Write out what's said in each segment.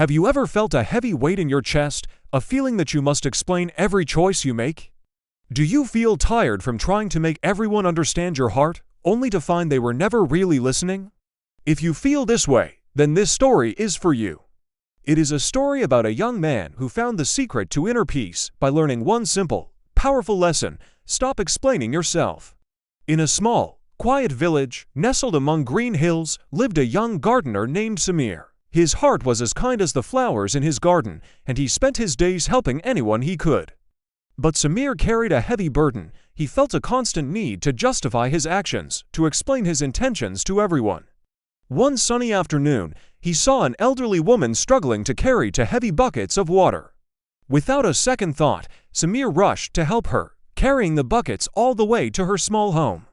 Have you ever felt a heavy weight in your chest, a feeling that you must explain every choice you make? Do you feel tired from trying to make everyone understand your heart, only to find they were never really listening? If you feel this way, then this story is for you. It is a story about a young man who found the secret to inner peace by learning one simple, powerful lesson: stop explaining yourself. In a small, quiet village, nestled among green hills, lived a young gardener named Samir. His heart was as kind as the flowers in his garden, and he spent his days helping anyone he could. But Samir carried a heavy burden. He felt a constant need to justify his actions, to explain his intentions to everyone. One sunny afternoon, he saw an elderly woman struggling to carry two heavy buckets of water. Without a second thought, Samir rushed to help her, carrying the buckets all the way to her small home.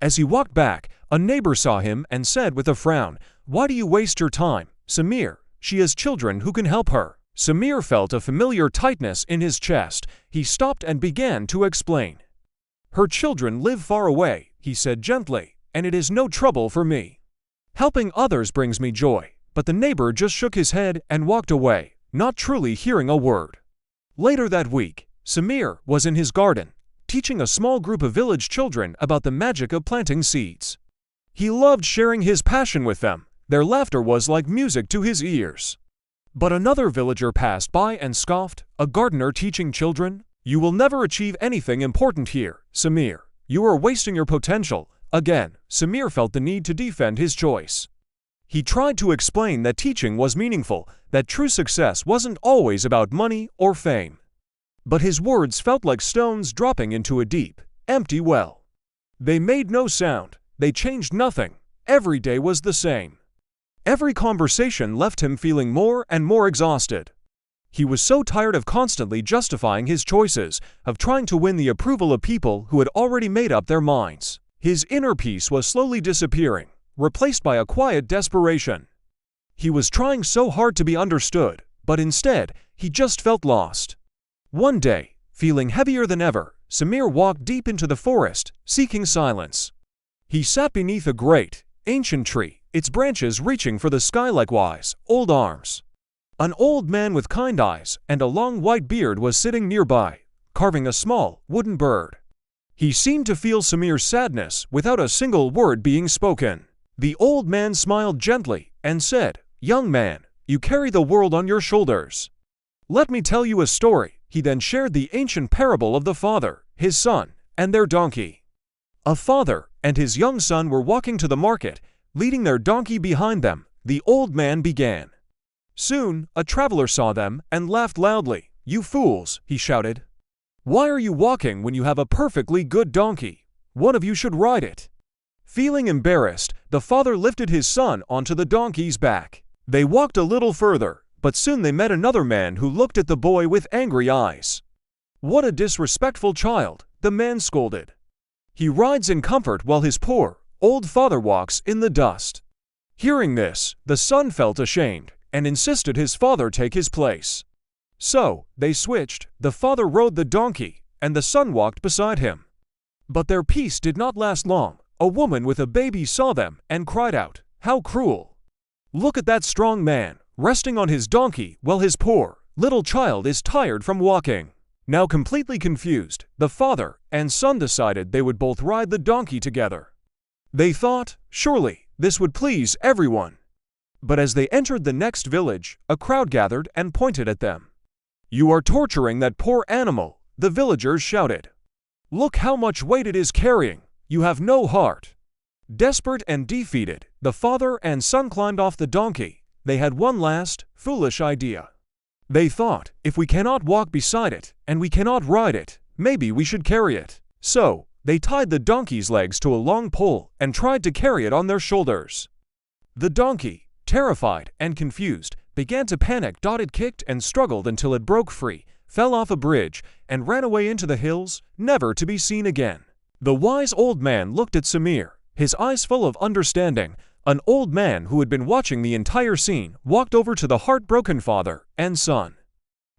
As he walked back, a neighbor saw him and said with a frown, "Why do you waste your time, Samir? She has children who can help her." Samir felt a familiar tightness in his chest. He stopped and began to explain. "Her children live far away," he said gently, "and it is no trouble for me. Helping others brings me joy." But the neighbor just shook his head and walked away, not truly hearing a word. Later that week, Samir was in his garden, teaching a small group of village children about the magic of planting seeds. He loved sharing his passion with them. Their laughter was like music to his ears. But another villager passed by and scoffed, "A gardener teaching children? You will never achieve anything important here, Samir. You are wasting your potential." Again, Samir felt the need to defend his choice. He tried to explain that teaching was meaningful, that true success wasn't always about money or fame. But his words felt like stones dropping into a deep, empty well. They made no sound, they changed nothing. Every day was the same. Every conversation left him feeling more and more exhausted. He was so tired of constantly justifying his choices, of trying to win the approval of people who had already made up their minds. His inner peace was slowly disappearing, replaced by a quiet desperation. He was trying so hard to be understood, but instead, he just felt lost. One day, feeling heavier than ever, Samir walked deep into the forest, seeking silence. He sat beneath a great, ancient tree, its branches reaching for the sky like wise, old arms. An old man with kind eyes and a long white beard was sitting nearby, carving a small, wooden bird. He seemed to feel Samir's sadness without a single word being spoken. The old man smiled gently and said, "Young man, you carry the world on your shoulders. Let me tell you a story." He then shared the ancient parable of the father, his son, and their donkey. A father and his young son were walking to the market, leading their donkey behind them. The old man began. Soon, a traveler saw them and laughed loudly. "You fools," he shouted. "Why are you walking when you have a perfectly good donkey? One of you should ride it." Feeling embarrassed, the father lifted his son onto the donkey's back. They walked a little further, but soon they met another man who looked at the boy with angry eyes. "What a disrespectful child," the man scolded. "He rides in comfort while his poor, old father walks in the dust." Hearing this, the son felt ashamed and insisted his father take his place. So, they switched. The father rode the donkey, and the son walked beside him. But their peace did not last long. A woman with a baby saw them and cried out, "How cruel! Look at that strong man, resting on his donkey while his poor, little child is tired from walking." Now completely confused, the father and son decided they would both ride the donkey together. They thought, surely, this would please everyone. But as they entered the next village, a crowd gathered and pointed at them. "You are torturing that poor animal," the villagers shouted. "Look how much weight it is carrying. You have no heart." Desperate and defeated, the father and son climbed off the donkey. They had one last, foolish idea. They thought, if we cannot walk beside it, and we cannot ride it, maybe we should carry it. So, they tied the donkey's legs to a long pole and tried to carry it on their shoulders. The donkey, terrified and confused, began to panic. It kicked and struggled until it broke free, fell off a bridge, and ran away into the hills, never to be seen again. The wise old man looked at Samir, his eyes full of understanding. An old man who had been watching the entire scene walked over to the heartbroken father and son.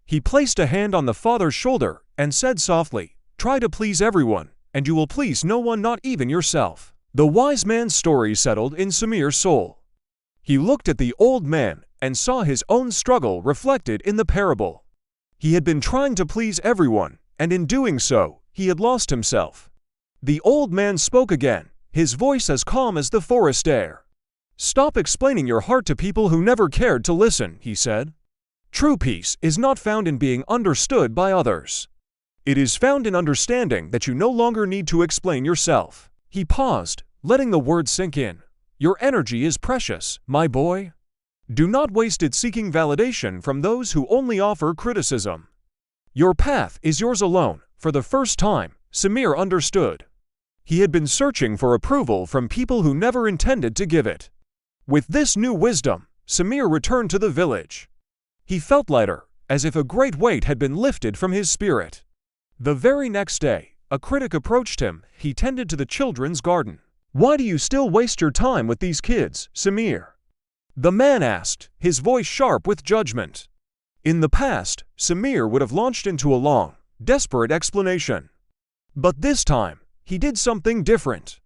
He placed a hand on the father's shoulder and said softly, "Try to please everyone, and you will please no one, not even yourself." The wise man's story settled in Samir's soul. He looked at the old man and saw his own struggle reflected in the parable. He had been trying to please everyone, and in doing so, he had lost himself. The old man spoke again, his voice as calm as the forest air. "Stop explaining your heart to people who never cared to listen," he said. "True peace is not found in being understood by others. It is found in understanding that you no longer need to explain yourself." He paused, letting the words sink in. "Your energy is precious, my boy. Do not waste it seeking validation from those who only offer criticism. Your path is yours alone." For the first time, Samir understood. He had been searching for approval from people who never intended to give it. With this new wisdom, Samir returned to the village. He felt lighter, as if a great weight had been lifted from his spirit. The very next day, a critic approached him. He tended to the children's garden. "Why do you still waste your time with these kids, Samir?" the man asked, his voice sharp with judgment. In the past, Samir would have launched into a long, desperate explanation. But this time, he did something different.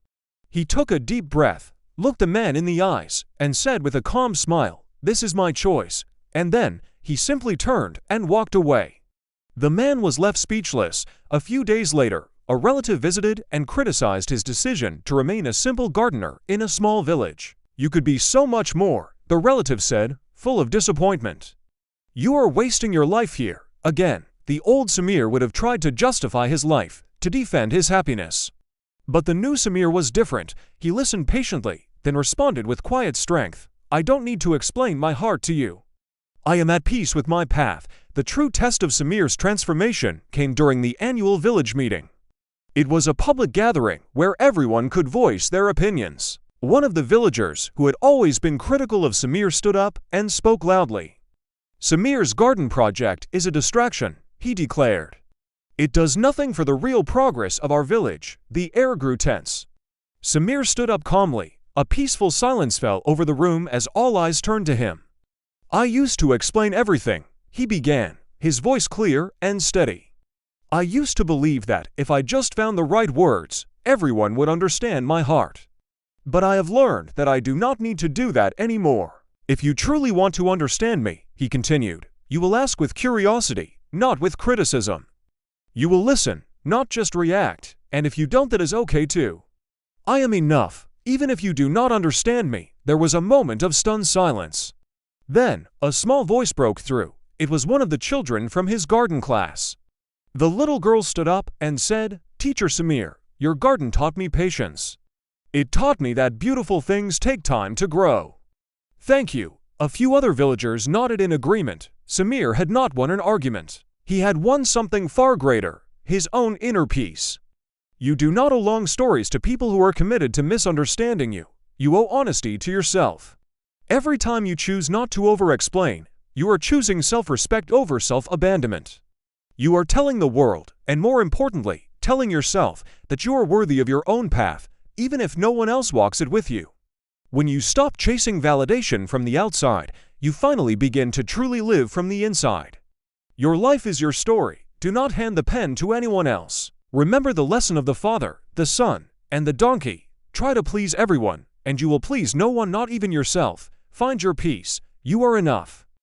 He took a deep breath, looked the man in the eyes, and said with a calm smile, "This is my choice," and then, he simply turned and walked away. The man was left speechless. A few days later, a relative visited and criticized his decision to remain a simple gardener in a small village. "You could be so much more," the relative said, full of disappointment. "You are wasting your life here." Again, the old Samir would have tried to justify his life, to defend his happiness. But the new Samir was different. He listened patiently, then responded with quiet strength, "I don't need to explain my heart to you. I am at peace with my path." The true test of Samir's transformation came during the annual village meeting. It was a public gathering where everyone could voice their opinions. One of the villagers who had always been critical of Samir stood up and spoke loudly. "Samir's garden project is a distraction," he declared. "It does nothing for the real progress of our village." The air grew tense. Samir stood up calmly. A peaceful silence fell over the room as all eyes turned to him. "I used to explain everything," he began, his voice clear and steady. "I used to believe that if I just found the right words, everyone would understand my heart. But I have learned that I do not need to do that anymore. If you truly want to understand me," he continued, "you will ask with curiosity, not with criticism. You will listen, not just react, and if you don't, that is okay too. I am enough, even if you do not understand me." There was a moment of stunned silence. Then, a small voice broke through. It was one of the children from his garden class. The little girl stood up and said, "Teacher Samir, your garden taught me patience. It taught me that beautiful things take time to grow." "Thank you." A few other villagers nodded in agreement. Samir had not won an argument. He had won something far greater, his own inner peace. You do not owe long stories to people who are committed to misunderstanding you. You owe honesty to yourself. Every time you choose not to over-explain, you are choosing self-respect over self-abandonment. You are telling the world, and more importantly, telling yourself, that you are worthy of your own path, even if no one else walks it with you. When you stop chasing validation from the outside, you finally begin to truly live from the inside. Your life is your story. Do not hand the pen to anyone else. Remember the lesson of the father, the son, and the donkey. Try to please everyone, and you will please no one, not even yourself. Find your peace. You are enough.